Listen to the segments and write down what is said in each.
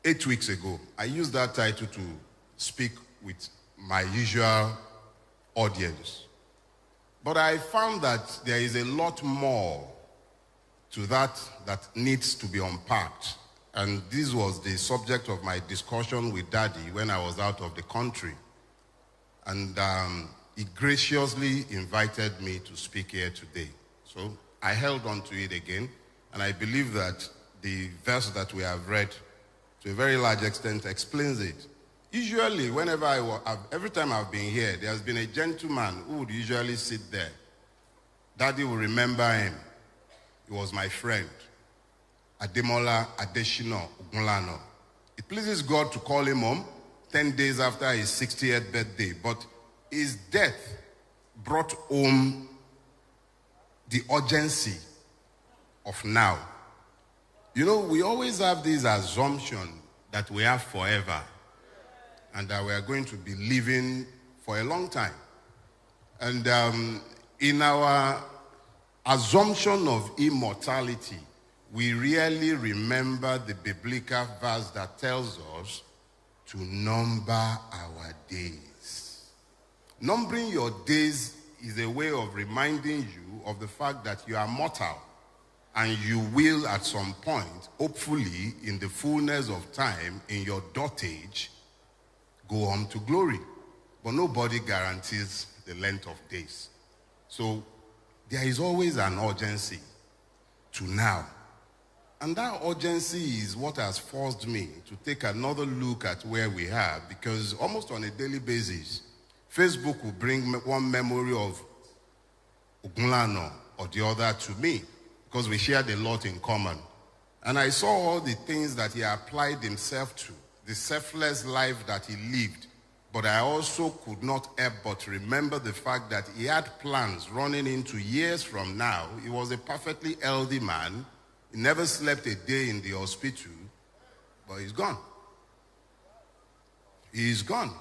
8 weeks ago, I used that title to speak with my usual audience. But I found that there is a lot more to that needs to be unpacked. And this was the subject of my discussion with Daddy when I was out of the country. And he graciously invited me to speak here today. So I held on to it again, and I believe that the verse that we have read to a very large extent explains it. Usually, every time I've been here, there's been a gentleman who would usually sit there. Daddy will remember him. He was my friend, Ademola Adeshino Ogunlano. It pleases God to call him home 10 days after his 60th birthday, but his death brought home the urgency of now. You know, we always have this assumption that we have forever and that we are going to be living for a long time. And in our assumption of immortality, we really remember the biblical verse that tells us to number our days. Numbering your days is a way of reminding you of the fact that you are mortal and you will at some point, hopefully in the fullness of time, in your dotage, go on to glory. But nobody guarantees the length of days. So there is always an urgency to now. And that urgency is what has forced me to take another look at where we are, because almost on a daily basis, Facebook will bring one memory of Ogunlano or the other to me, because we shared a lot in common. And I saw all the things that he applied himself to, the selfless life that he lived. But I also could not help but remember the fact that he had plans running into years from now. He was a perfectly healthy man. He never slept a day in the hospital, but he's gone. He's gone.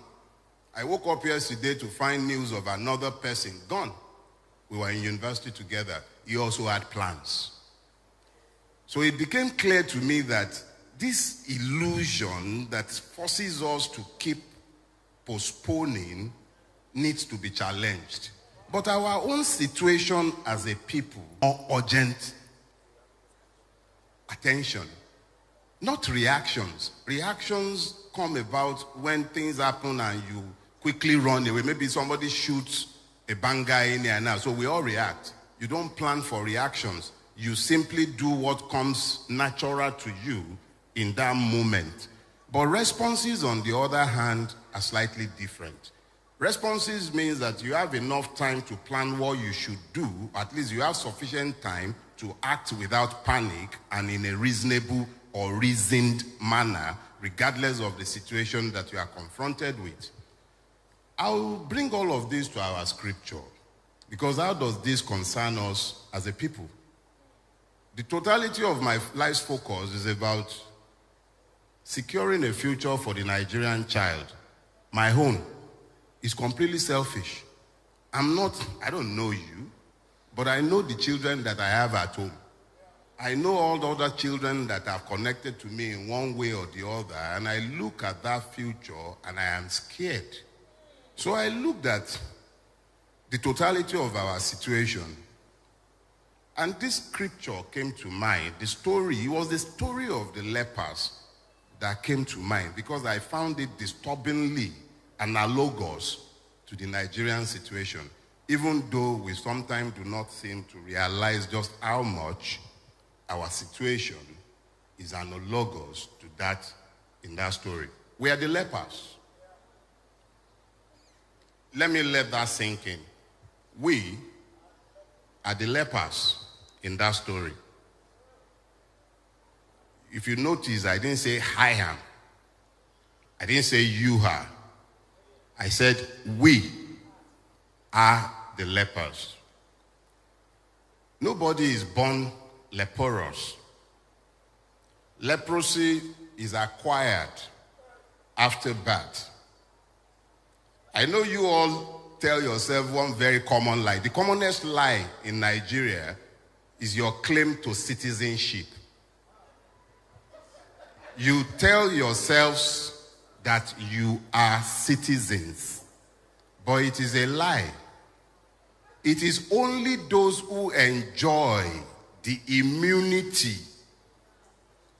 I woke up yesterday to find news of another person gone. We were in university together. He also had plans. So it became clear to me that this illusion that forces us to keep postponing needs to be challenged. But our own situation as a people, more urgent attention, not reactions. Reactions come about when things happen and you quickly run away. Maybe somebody shoots a banger in here now, so we all react. You don't plan for reactions. You simply do what comes natural to you in that moment. But responses, on the other hand, are slightly different. Responses means that you have enough time to plan what you should do. At least you have sufficient time to act without panic and in a reasonable or reasoned manner, regardless of the situation that you are confronted with. I'll bring all of this to our scripture, because how does this concern us as a people? The totality of my life's focus is about securing a future for the Nigerian child. My own is completely selfish. I don't know you, but I know the children that I have at home. I know all the other children that are connected to me in one way or the other, and I look at that future and I am scared. So I looked at the totality of our situation, and this scripture came to mind. It was the story of the lepers that came to mind, because I found it disturbingly analogous to the Nigerian situation, even though we sometimes do not seem to realize just how much our situation is analogous to that in that story. We are the lepers. Let me let that sink in. We are the lepers in that story. If you notice, I didn't say I am. I didn't say you are. I said we are the lepers. Nobody is born leprous. Leprosy is acquired after birth. I know you all tell yourself one very common lie. The commonest lie in Nigeria is your claim to citizenship. You tell yourselves that you are citizens, but it is a lie. It is only those who enjoy the immunity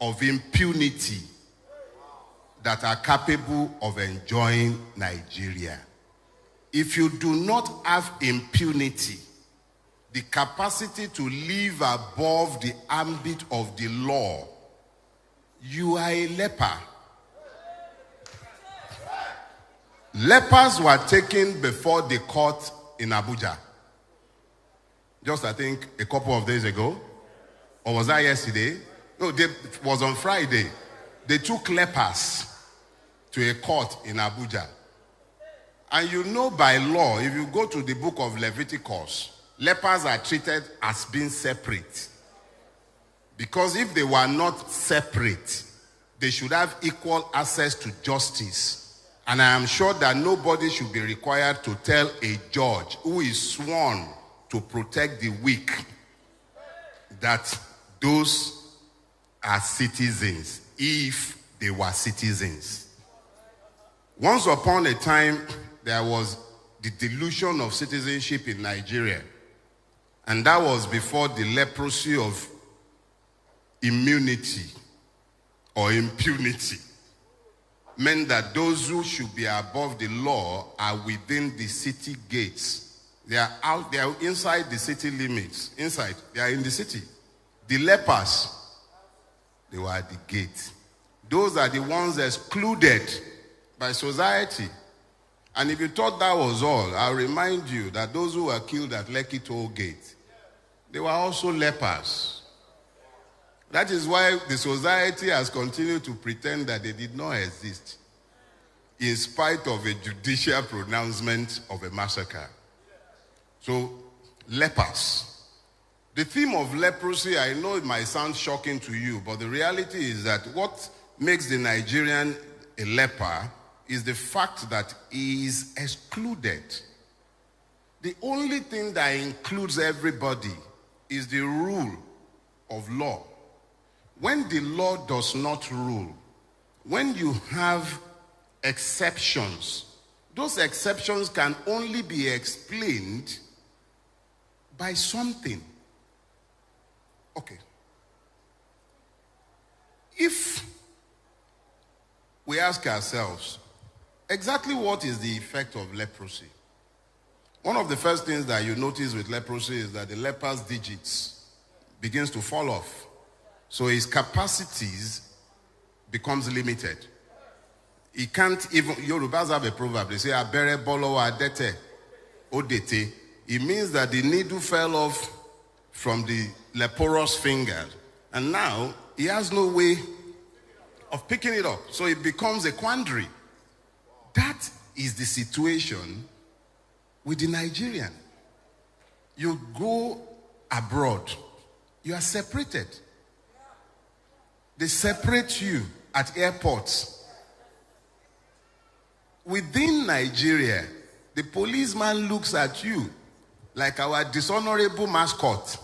of impunity that are capable of enjoying Nigeria. If you do not have impunity, the capacity to live above the ambit of the law, you are a leper. Lepers were taken before the court in Abuja. Just, I think, a couple of days ago. Or was that yesterday? No, it was on Friday. They took lepers to a court in Abuja. And you know by law, if you go to the book of Leviticus, lepers are treated as being separate. Because if they were not separate, they should have equal access to justice. And I am sure that nobody should be required to tell a judge who is sworn to protect the weak that those are citizens, if they were citizens. Once upon a time, there was the delusion of citizenship in Nigeria. And that was before the leprosy of immunity or impunity meant that those who should be above the law are within the city gates. They are out, they are inside the city limits. Inside, they are in the city. The lepers, they were at the gate. Those are the ones excluded by society. And if you thought that was all, I'll remind you that those who were killed at Lekki Toll Gate, they were also lepers. That is why the society has continued to pretend that they did not exist, in spite of a judicial pronouncement of a massacre. So, lepers. The theme of leprosy, I know it might sound shocking to you, but the reality is that what makes the Nigerian a leper is the fact that he is excluded. The only thing that includes everybody is the rule of law. When the law does not rule, when you have exceptions, those exceptions can only be explained by something. Okay. If we ask ourselves, exactly what is the effect of leprosy? One of the first things that you notice with leprosy is that the leper's digits begins to fall off. So his capacities becomes limited. He can't even, Yorubas have a proverb, they say, abere bolo adete odete. It means that the needle fell off from the leprous finger. And now, he has no way of picking it up. So it becomes a quandary. That is the situation with the Nigerian. You go abroad, you are separated. They separate you at airports. Within Nigeria, the policeman looks at you like our dishonorable mascot.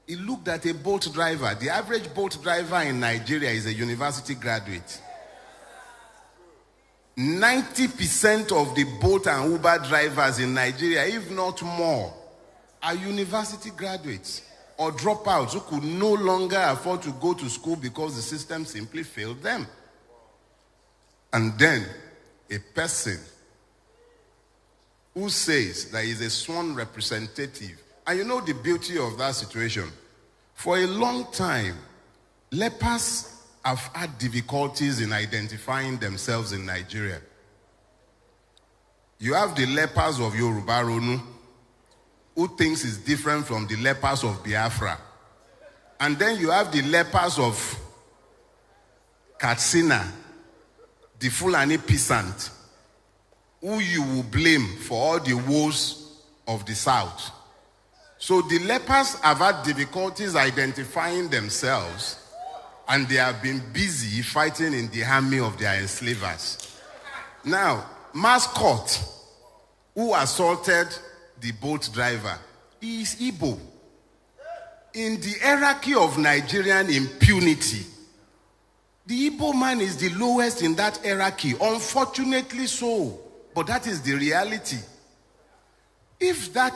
He looked at a boat driver. The average boat driver in Nigeria is a university graduate. 90% of the boat and Uber drivers in Nigeria, if not more, are university graduates or dropouts who could no longer afford to go to school because the system simply failed them. And then a person who says that he's a sworn representative. And you know the beauty of that situation? For a long time, lepers have had difficulties in identifying themselves in Nigeria. You have the lepers of Yoruba Ronu, who thinks is different from the lepers of Biafra. And then you have the lepers of Katsina, the Fulani peasant, who you will blame for all the woes of the South. So the lepers have had difficulties identifying themselves, and they have been busy fighting in the army of their enslavers. Now, mascot, who assaulted the boat driver, is Igbo. In the hierarchy of Nigerian impunity, The Igbo man is the lowest in that hierarchy, unfortunately so. But that is the reality. If that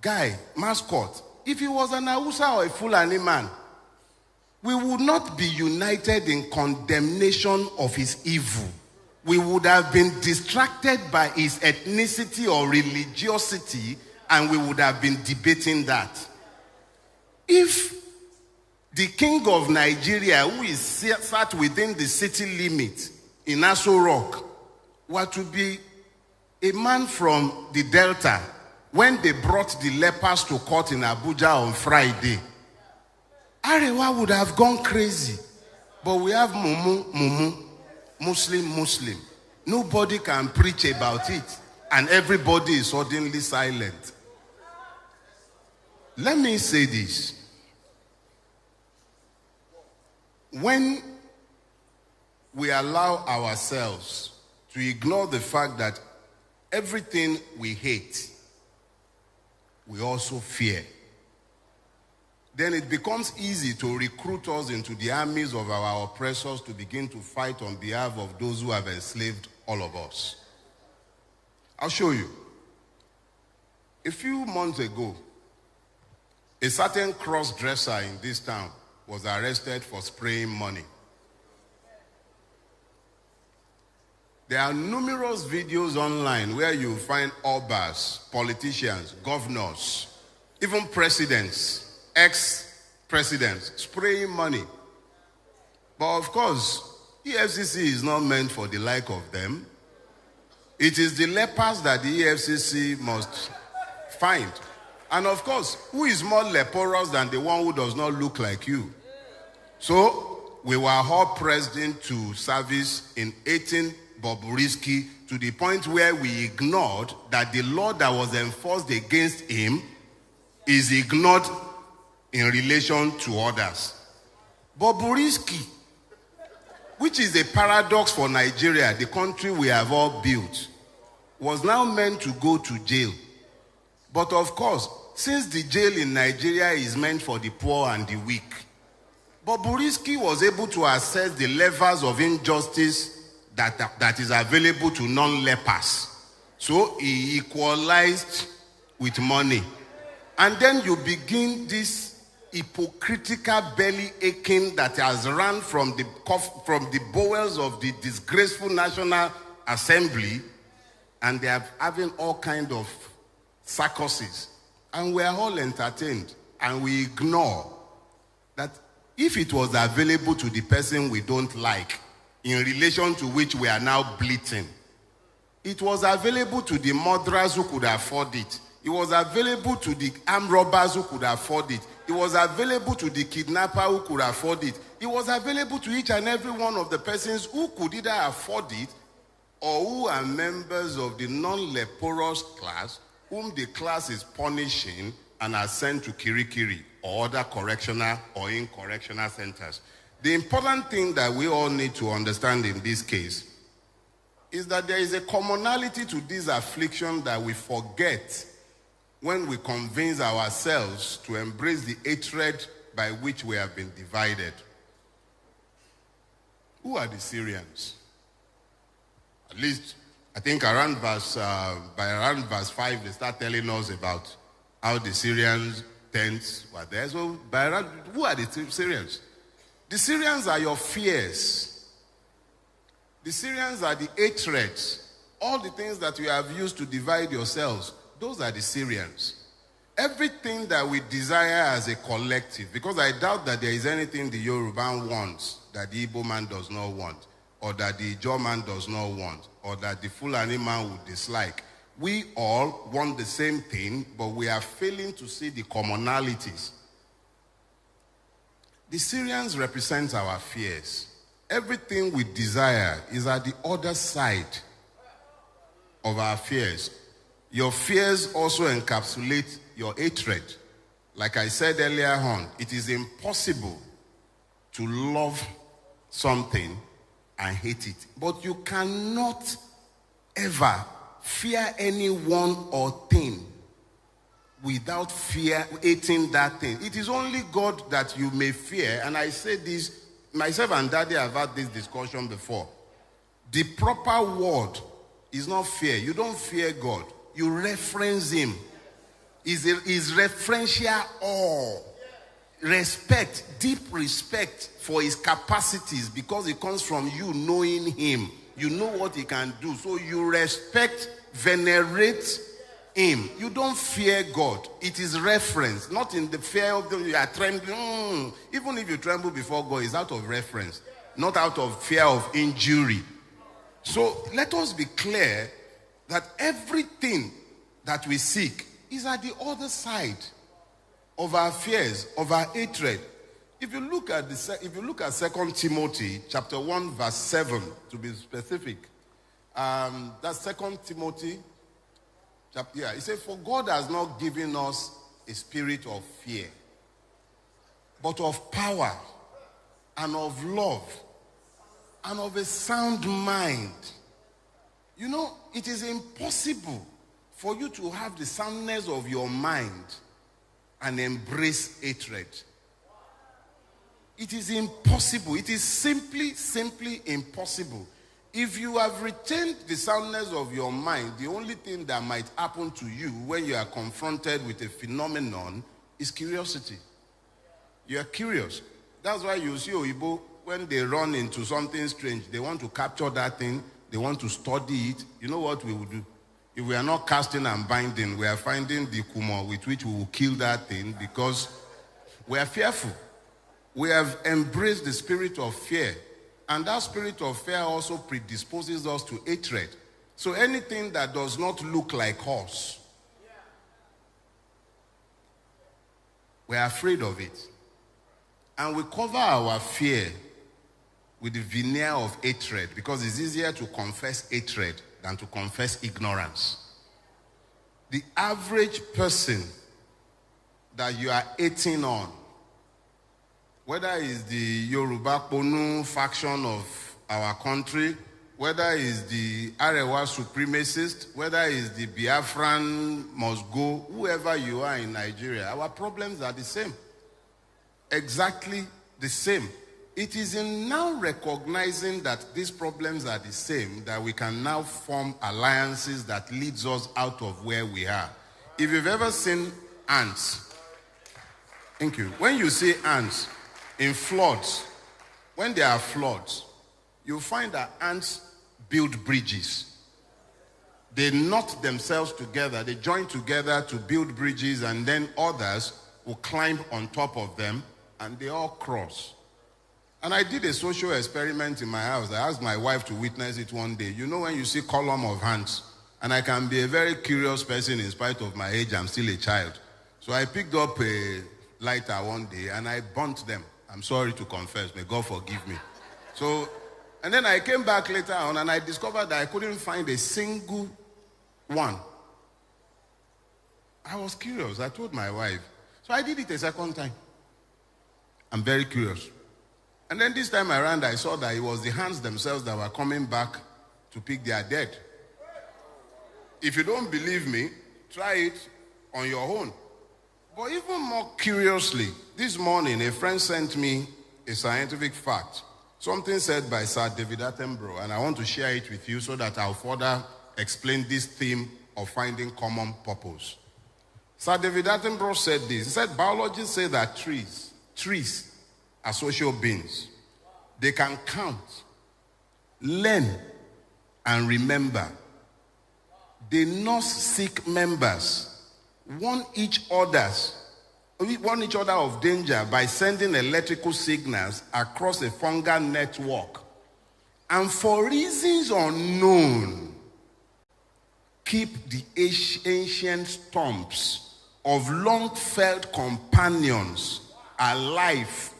guy, mascot, if he was an Hausa or a Fulani man, we would not be united in condemnation of his evil. We would have been distracted by his ethnicity or religiosity, and we would have been debating that. If the king of Nigeria, who is sat within the city limit in Aso Rock, were to be a man from the Delta, when they brought the lepers to court in Abuja on Friday, Arewa would have gone crazy. But we have Mumu, Muslim. Nobody can preach about it, and everybody is suddenly silent. Let me say this. When we allow ourselves to ignore the fact that everything we hate, we also fear, then it becomes easy to recruit us into the armies of our oppressors to begin to fight on behalf of those who have enslaved all of us. I'll show you. A few months ago, a certain cross-dresser in this town was arrested for spraying money. There are numerous videos online where you find obas, politicians, governors, even presidents, ex-presidents spraying money. But of course, EFCC is not meant for the like of them. It is the lepers that the EFCC must find. And of course, who is more leprous than the one who does not look like you? So, we were all pressed into service in 18 Bobrisky to the point where we ignored that the law that was enforced against him is ignored in relation to others. Bobrisky, which is a paradox for Nigeria, the country we have all built, was now meant to go to jail. But of course, since the jail in Nigeria is meant for the poor and the weak, Bobrisky was able to assess the levels of injustice that is available to non-lepers. So he equalized with money. And then you begin this hypocritical belly aching that has run from the bowels of the disgraceful National Assembly, and they are having all kinds of circuses. And we are all entertained, and we ignore that if it was available to the person we don't like, in relation to which we are now bleating, it was available to the murderers who could afford it. It was available to the armed robbers who could afford it. It was available to the kidnapper who could afford it. It was available to each and every one of the persons who could either afford it or who are members of the non-leprous class, whom the class is punishing and are sent to Kirikiri or other correctional or in-correctional centers. The important thing that we all need to understand in this case is that there is a commonality to this affliction that we forget when we convince ourselves to embrace the hatred by which we have been divided. Who are the Syrians? At least, I think by around verse 5, they start telling us about how the Syrians tents were there. So, who are the Syrians? The Syrians are your fears. The Syrians are the hatreds. All the things that you have used to divide yourselves, those are the Syrians. Everything that we desire as a collective, because I doubt that there is anything the Yoruba wants that the Igbo man does not want, or that the Ijaw man does not want, or that the Fulani man would dislike. We all want the same thing, but we are failing to see the commonalities. The Syrians represent our fears. Everything we desire is at the other side of our fears. Your fears also encapsulate your hatred. Like I said earlier on, it is impossible to love something and hate it. But you cannot ever fear anyone or thing without hating that thing. It is only God that you may fear, and I say this myself and Daddy have had this discussion before. The proper word is not fear. You don't fear God. You reference him. Is referential awe. Respect, deep respect for his capacities, because it comes from you knowing him. You know what he can do. So you respect, venerate him. You don't fear God. It is reference, not in the fear of you are trembling. Even if you tremble before God, it's out of reference, not out of fear of injury. So let us be clear that everything that we seek is at the other side of our fears, of our hatred. If you look at 2 Timothy chapter 1 verse 7, to be specific, that's 2 Timothy chapter, it says, for God has not given us a spirit of fear, but of power and of love and of a sound mind. You know, it is impossible for you to have the soundness of your mind and embrace hatred. It is impossible. It is simply impossible. If you have retained the soundness of your mind, the only thing that might happen to you when you are confronted with a phenomenon is curiosity. You are curious. That's why you see Oyibo, when they run into something strange, they want to capture that thing, they want to study it. You know what we will do? If we are not casting and binding, we are finding the kumo with which we will kill that thing, because we are fearful. We have embraced the spirit of fear. And that spirit of fear also predisposes us to hatred. So anything that does not look like us, we are afraid of it. And we cover our fear with the veneer of hatred, because it's easier to confess hatred than to confess ignorance. The average person that you are hating on, whether it's the Yoruba Ponu faction of our country, whether it's the Arewa supremacist, whether it's the Biafran must go, whoever you are in Nigeria, our problems are the same. Exactly the same. It is in now recognizing that these problems are the same that we can now form alliances that leads us out of where we are. If you've ever seen ants, thank you. When you see ants in floods, when there are floods, you find that ants build bridges. They knot themselves together, they join together to build bridges, and then others will climb on top of them and they all cross. And I did a social experiment in my house. I asked my wife to witness it one day. You know, when you see column of ants, and I can be a very curious person in spite of my age, I'm still a child. So I picked up a lighter one day and I burnt them. I'm sorry to confess, may God forgive me. So, and then I came back later on and I discovered that I couldn't find a single one. I was curious. I told my wife. So I did it a second time. I'm very curious. And then this time around, I saw that it was the ants themselves that were coming back to pick their dead. If you don't believe me, try it on your own. But even more curiously, this morning, a friend sent me a scientific fact. Something said by Sir David Attenborough, and I want to share it with you so that I'll further explain this theme of finding common purpose. Sir David Attenborough said this. He said, biologists say that trees are social beings. They can count, learn, and remember. They nurse sick members, warn each other of danger by sending electrical signals across a fungal network. And for reasons unknown, keep the ancient stumps of long-felt companions alive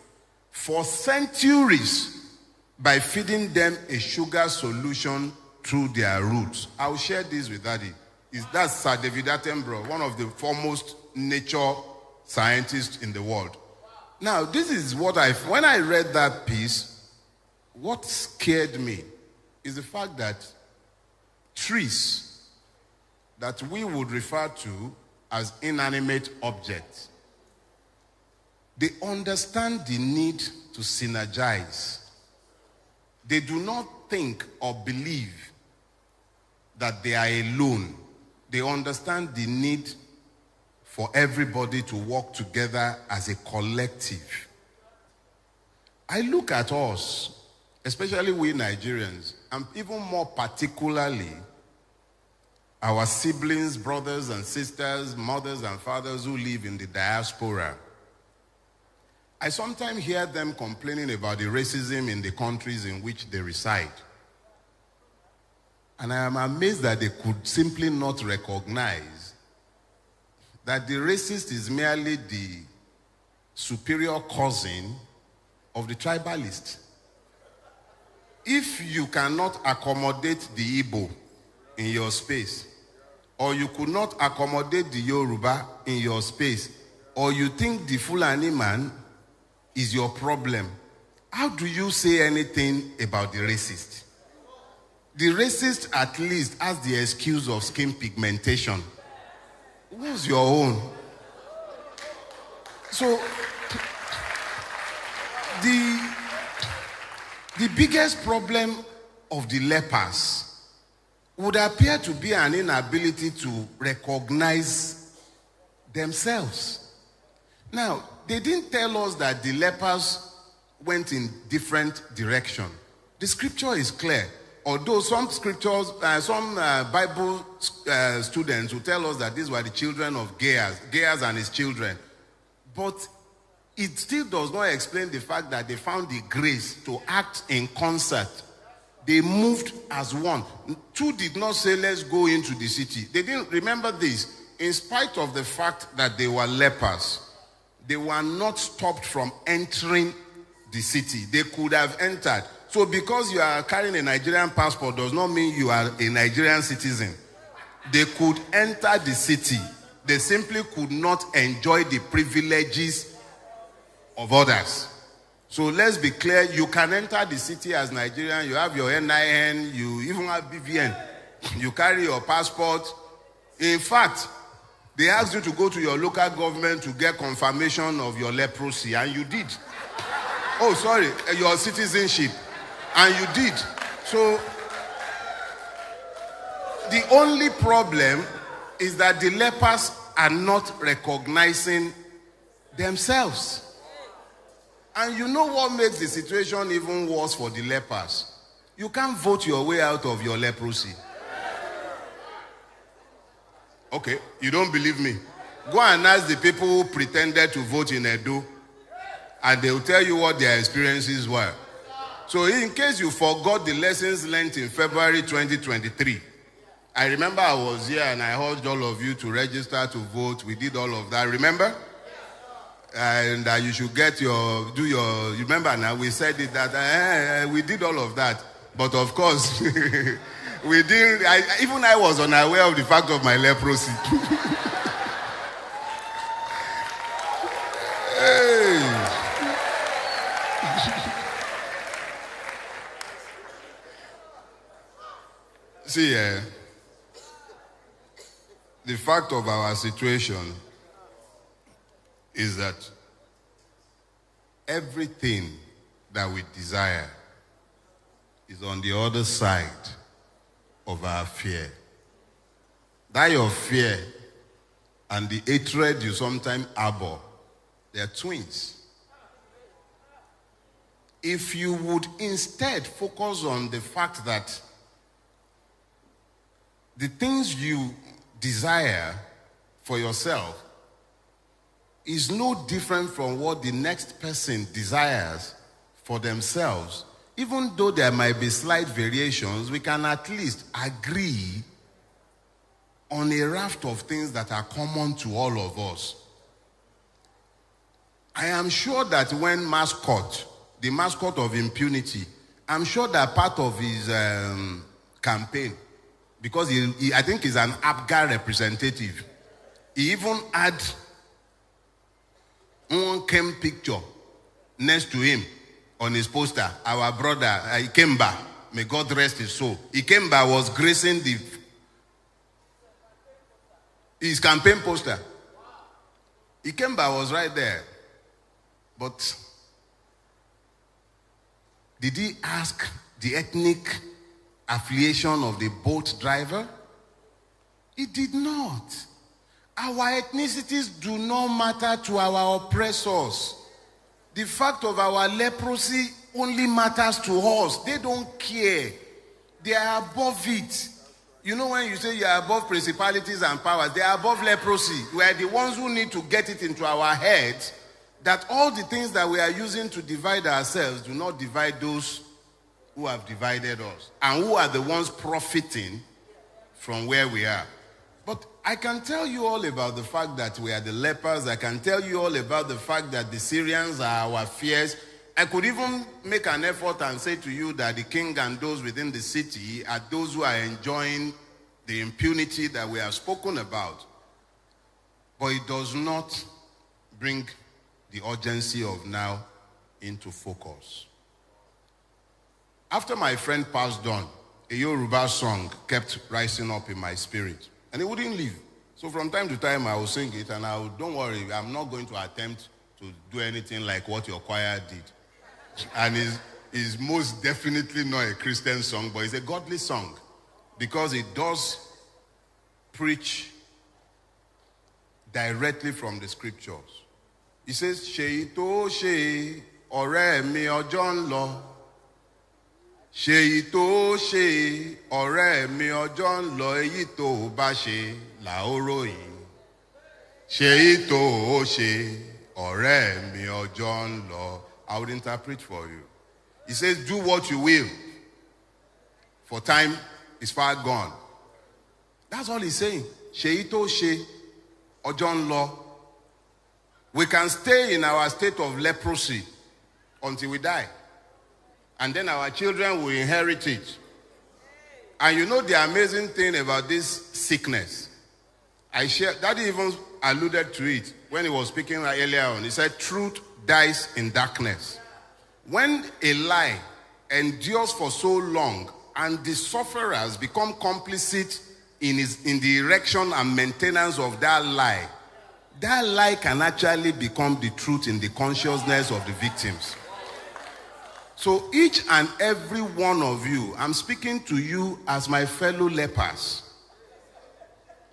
for centuries by feeding them a sugar solution through their roots. I'll share this with Daddy. That's Sir David Attenborough, one of the foremost nature scientists in the world. Now, this is what when I read that piece, what scared me is the fact that trees that we would refer to as inanimate objects They understand the need to synergize. They do not think or believe that they are alone. They understand the need for everybody to work together as a collective. I look at us, especially we Nigerians, and even more particularly our siblings, brothers and sisters, mothers and fathers who live in the diaspora. I sometimes hear them complaining about the racism in the countries in which they reside. And I am amazed that they could simply not recognize that the racist is merely the superior cousin of the tribalist. If you cannot accommodate the Igbo in your space, or you could not accommodate the Yoruba in your space, or you think the Fulani man is your problem, how do you say anything about the racist? The racist at least has the excuse of skin pigmentation. What's your own? So, the biggest problem of the lepers would appear to be an inability to recognize themselves. Now, they didn't tell us that the lepers went in different directions. The scripture is clear. Although some scriptures, some Bible students will tell us that these were the children of Geas and his children. But it still does not explain the fact that they found the grace to act in concert. They moved as one. Two did not say, let's go into the city. They didn't remember this. In spite of the fact that they were lepers, they were not stopped from entering the city. They could have entered. So because you are carrying a Nigerian passport does not mean you are a Nigerian citizen. They could enter the city. They simply could not enjoy the privileges of others. So let's be clear, you can enter the city as Nigerian, you have your NIN, you even have BVN, you carry your passport. In fact, they asked you to go to your local government to get confirmation of your leprosy, and you did. Oh, sorry, your citizenship, and you did. So, the only problem is that the lepers are not recognizing themselves. And you know what makes the situation even worse for the lepers? You can't vote your way out of your leprosy. Okay, you don't believe me? Go and ask the people who pretended to vote in Edo, and they will tell you what their experiences were. So in case you forgot the lessons learned in February 2023, I remember I was here and I urged all of you to register to vote. We did all of that, remember? And you should get you remember now, we said it that we did all of that. But of course, we didn't, even I was unaware of the fact of my leprosy. Hey. See, the fact of our situation is that everything that we desire is on the other side of our fear. That your fear and the hatred you sometimes harbor, they're twins. If you would instead focus on the fact that the things you desire for yourself is no different from what the next person desires for themselves, even though there might be slight variations, we can at least agree on a raft of things that are common to all of us. I am sure that when the mascot of Impunity, I'm sure that part of his campaign, because I think he's an APGA representative, he even had one came picture next to him on his poster. Our brother Ikemba, may God rest his soul. Ikemba was gracing his campaign poster. Ikemba was right there. But did he ask the ethnic affiliation of the boat driver? He did not. Our ethnicities do not matter to our oppressors. The fact of our leprosy only matters to us. They don't care. They are above it. You know, when you say you are above principalities and powers, they are above leprosy. We are the ones who need to get it into our heads that all the things that we are using to divide ourselves do not divide those who have divided us and who are the ones profiting from where we are. But I can tell you all about the fact that we are the lepers. I can tell you all about the fact that the Syrians are our fears. I could even make an effort and say to you that the king and those within the city are those who are enjoying the impunity that we have spoken about. But it does not bring the urgency of now into focus. After my friend passed on, a Yoruba song kept rising up in my spirit. And it wouldn't leave. So from time to time, I will sing it, and I will, don't worry, I'm not going to attempt to do anything like what your choir did. And it's most definitely not a Christian song, but it's a godly song. Because it does preach directly from the scriptures. It says, Ṣèyí tó ṣe ọ̀rẹ́ mi ọjọ́ ń lọ. Ṣèyí tó ṣe ọ̀rẹ́ mi ọjọ́ ń lọ, èyí tó bá ṣe là ó ròyìn. Ṣèyí tó ṣe ọ̀rẹ́ mi ọjọ́ ń lọ. I would interpret for you. He says, do what you will, for time is far gone. That's all he's saying. Ṣèyí tó ṣe ọjọ́ ń lọ. We can stay in our state of leprosy until we die. And then our children will inherit it. And you know the amazing thing about this sickness? Daddy even alluded to it when he was speaking earlier on. He said, truth dies in darkness. When a lie endures for so long and the sufferers become complicit in the erection and maintenance of that lie can actually become the truth in the consciousness of the victims. So each and every one of you, I'm speaking to you as my fellow lepers.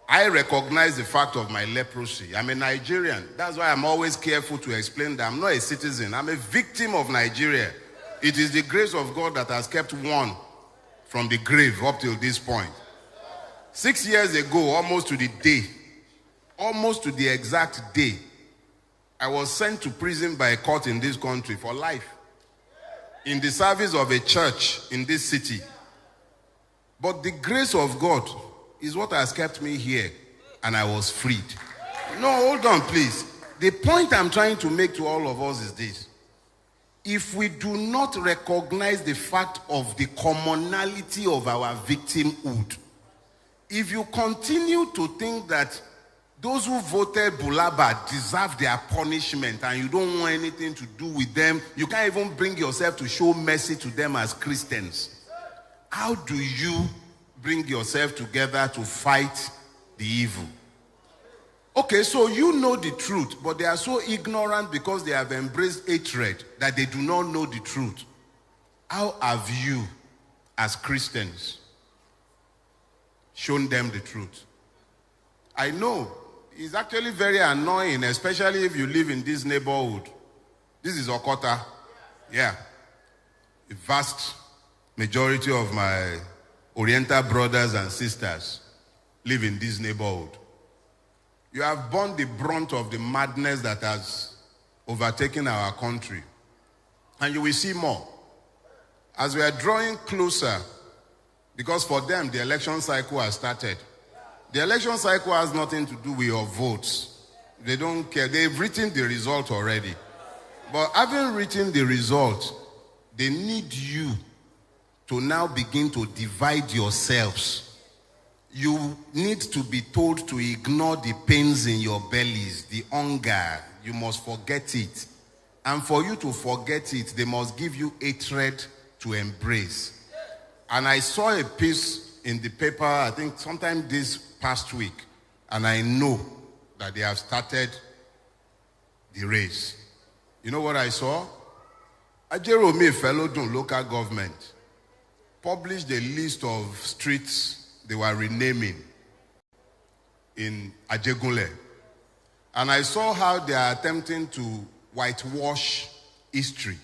I recognize the fact of my leprosy. I'm a Nigerian. That's why I'm always careful to explain that I'm not a citizen. I'm a victim of Nigeria. It is the grace of God that has kept one from the grave up till this point. 6 years ago, almost to the exact day, I was sent to prison by a court in this country for life, in the service of a church in this city. But the grace of God is what has kept me here, and I was freed. No, hold on, please. The point I'm trying to make to all of us is this. If we do not recognize the fact of the commonality of our victimhood, if you continue to think that those who voted Bulaba deserve their punishment and you don't want anything to do with them, you can't even bring yourself to show mercy to them as Christians, how do you bring yourself together to fight the evil? Okay, so you know the truth, but they are so ignorant because they have embraced hatred that they do not know the truth. How have you, as Christians, shown them the truth? I know it's actually very annoying, especially if you live in this neighborhood. This is Okota. Yeah. A vast majority of my Oriental brothers and sisters live in this neighborhood. You have borne the brunt of the madness that has overtaken our country. And you will see more. As we are drawing closer, because for them, the election cycle has started. The election cycle has nothing to do with your votes. They don't care. They've written the result already. But having written the result, they need you to now begin to divide yourselves. You need to be told to ignore the pains in your bellies, the hunger. You must forget it. And for you to forget it, they must give you hatred to embrace. And I saw a piece in the paper, I think sometime this past week, and I know that they have started the race. You know what I saw? Ajeromi Felodun local government published a list of streets they were renaming in Ajegunle. And I saw how they are attempting to whitewash history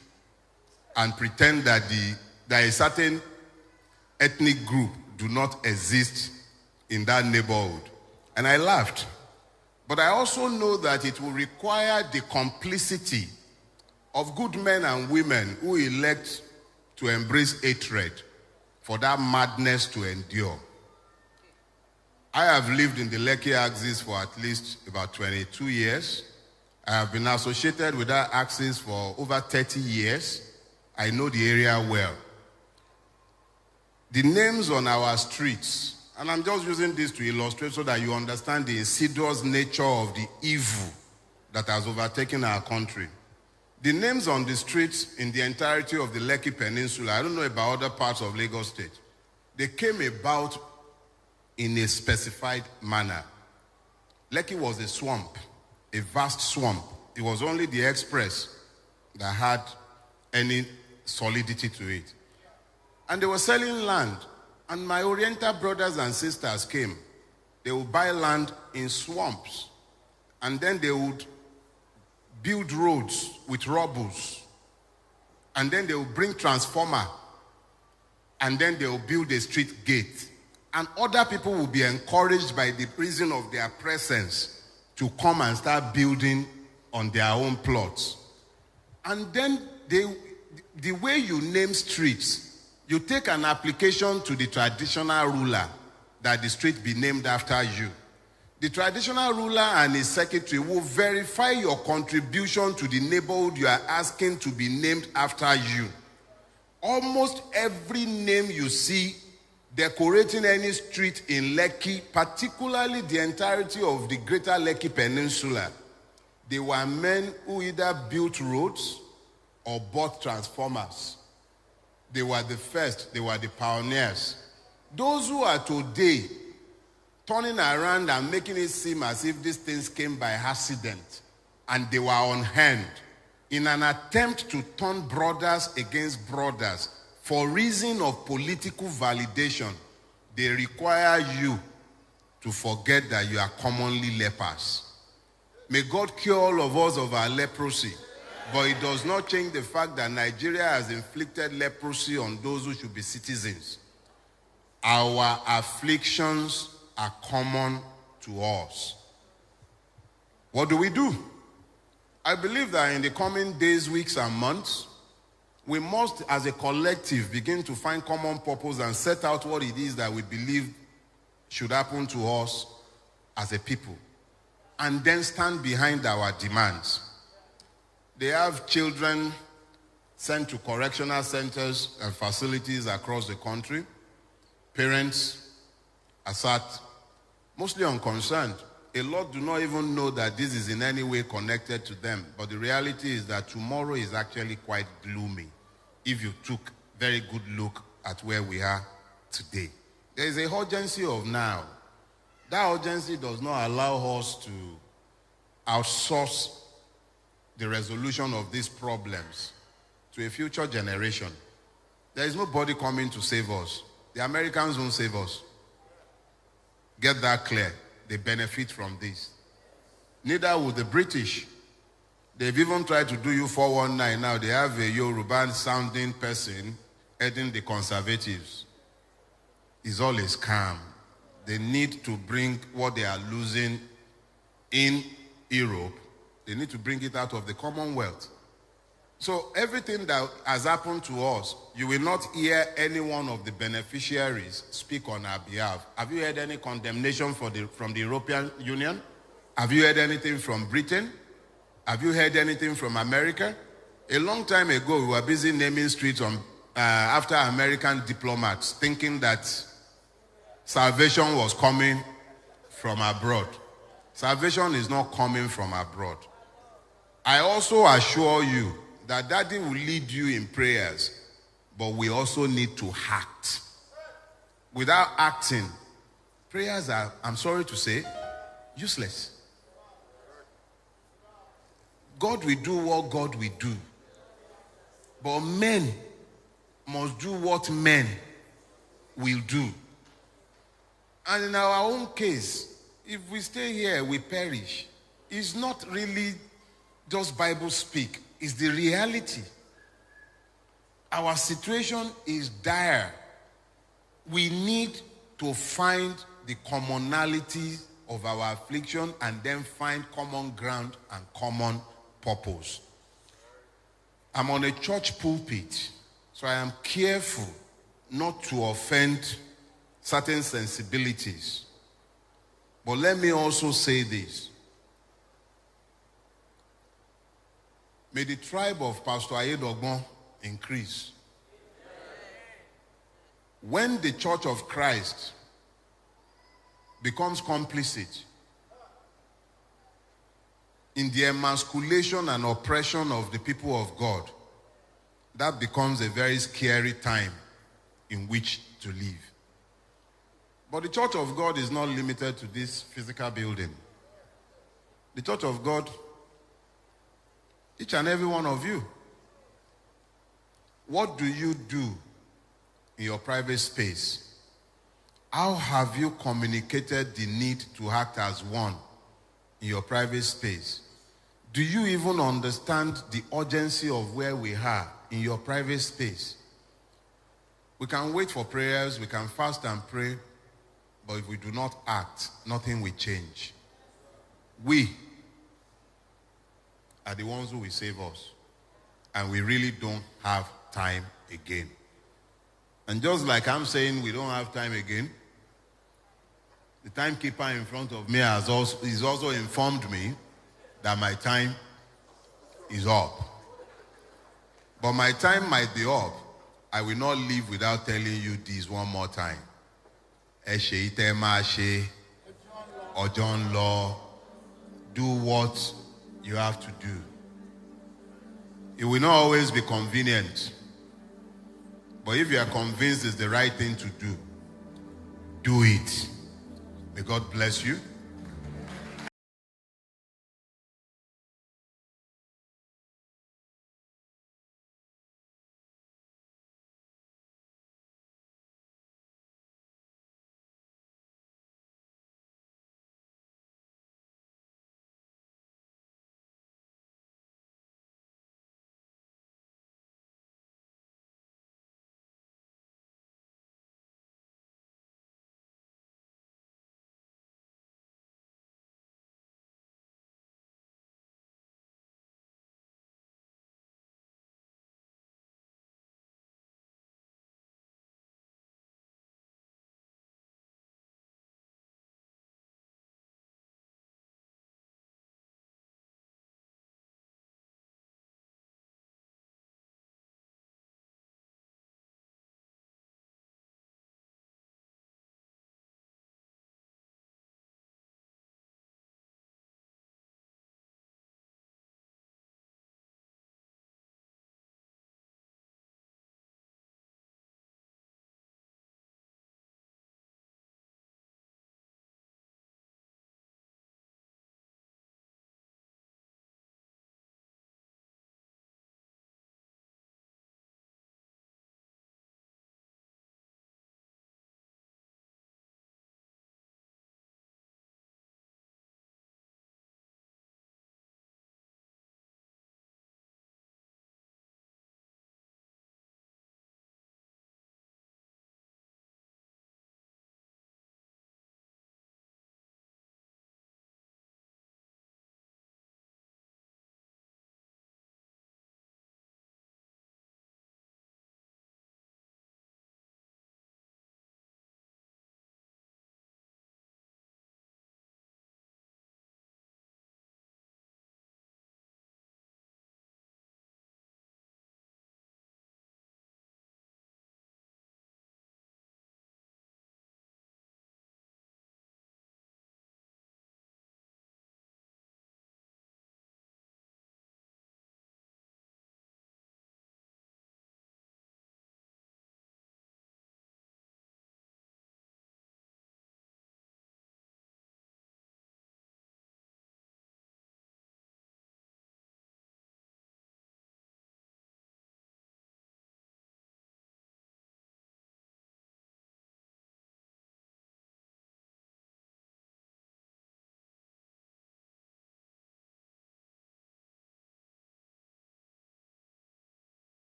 and pretend that there is a certain ethnic group do not exist in that neighborhood. And I laughed. But I also know that it will require the complicity of good men and women who elect to embrace hatred for that madness to endure. I have lived in the Lekki axis for at least about 22 years. I have been associated with that axis for over 30 years. I know the area well. The names on our streets, and I'm just using this to illustrate so that you understand the insidious nature of the evil that has overtaken our country. The names on the streets in the entirety of the Lekki Peninsula, I don't know about other parts of Lagos State, they came about in a specified manner. Lekki was a swamp, a vast swamp. It was only the express that had any solidity to it. And they were selling land. And my Oriental brothers and sisters came. They would buy land in swamps. And then they would build roads with rubbles. And then they would bring transformer. And then they would build a street gate. And other people will be encouraged by the reason of their presence to come and start building on their own plots. And then the way you name streets, you take an application to the traditional ruler that the street be named after you. The traditional ruler and his secretary will verify your contribution to the neighborhood you are asking to be named after you. Almost every name you see decorating any street in Lekki, particularly the entirety of the greater Lekki Peninsula, they were men who either built roads or bought transformers. They were the first, they were the pioneers. Those who are today turning around and making it seem as if these things came by accident and they were on hand in an attempt to turn brothers against brothers for reason of political validation, they require you to forget that you are commonly lepers. May God cure all of us of our leprosy. But it does not change the fact that Nigeria has inflicted leprosy on those who should be citizens. Our afflictions are common to us. What do? I believe that in the coming days, weeks, and months, we must, as a collective, begin to find common purpose and set out what it is that we believe should happen to us as a people, and then stand behind our demands. They have children sent to correctional centers and facilities across the country. Parents are sat mostly unconcerned. A lot do not even know that this is in any way connected to them. But the reality is that tomorrow is actually quite gloomy if you took a very good look at where we are today. There is a urgency of now. That urgency does not allow us to outsource the resolution of these problems to a future generation. There is nobody coming to save us. The Americans won't save us. Get that clear. They benefit from this. Neither will the British. They've even tried to do you 419 now. They have a Yoruba sounding person heading the Conservatives. It's all a scam. They need to bring what they are losing in Europe. They need to bring it out of the Commonwealth. So everything that has happened to us, you will not hear any one of the beneficiaries speak on our behalf. Have you heard any condemnation from the European Union? Have you heard anything from Britain? Have you heard anything from America? A long time ago, we were busy naming streets after American diplomats, thinking that salvation was coming from abroad. Salvation is not coming from abroad. I also assure you that Daddy will lead you in prayers, but we also need to act. Without acting, prayers are, I'm sorry to say, useless. God will do what God will do. But men must do what men will do. And in our own case, if we stay here, we perish. It's not really just Bible speak. It's the reality. Our situation is dire. We need to find the commonality of our affliction and then find common ground and common purpose. I'm on a church pulpit, so I am careful not to offend certain sensibilities. But let me also say this. May the tribe of Pastor Ayedogbon increase. When the Church of Christ becomes complicit in the emasculation and oppression of the people of God, that becomes a very scary time in which to live. But the Church of God is not limited to this physical building. The Church of God, each and every one of you, what do you do in your private space? How have you communicated the need to act as one in your private space? Do you even understand the urgency of where we are in your private space? We can wait for prayers, we can fast and pray, but if we do not act, nothing will change. We are the ones who will save us, and we really don't have time again. And just like I'm saying we don't have time again, the timekeeper in front of me has also informed me that my time is up. But my time might be up. I will not leave without telling you this one more time. Eshe itema ashe, ojon law, do what you have to do. It will not always be convenient. But if you are convinced it's the right thing to do, do it. May God bless you.